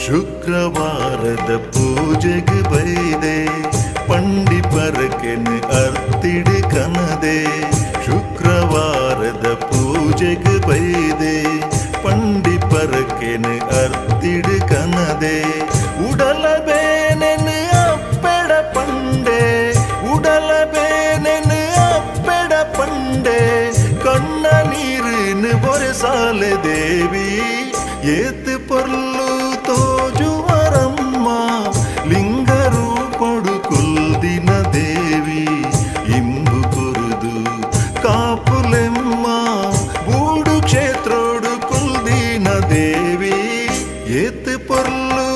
ಶುಕ್ರವಾರದ ಪೂಜೆಗೆ ಬೈದೆ ಪಂಡಿ ಪರಕೆನ್ ಅರ್ತಿಡ್ ಕನದೆ. ಶುಕ್ರವಾರದ ಪೂಜೆಗೆ ಬೈದೆ ಪಂಡಿ ಪರಕೆನ್ ಅರ್ತಿಡ್ ಕನದೆ. ಉಡಲ ಬೇನೆನ್ ಅಪ್ಪೆಡ ಪಂಡೆ ಉಡಲ ಬೇನೆನ್ ಅಪ್ಪೆಡ ಪಂಡೆ. ಕಣ್ಣ ನೀರಿನ ಬೊರೆಸಾಲೆ ದೇವಿ ಏತ್ ಪೊರ್ಲು ತೋಜುವರಮ್ಮ. ಲಿಂಗರು ಕೊಡು ಕುಲ್ದಿನ ದೇವಿ ಇಂಬು ಕುರುದು ಕಾಪುಲೆಮ್ಮ. ಬೂಡು ಕ್ಷೇತ್ರೋಡು ಕುಲ್ದಿನ ದೇವಿ ಏತ್ ಪೊರ್ಲು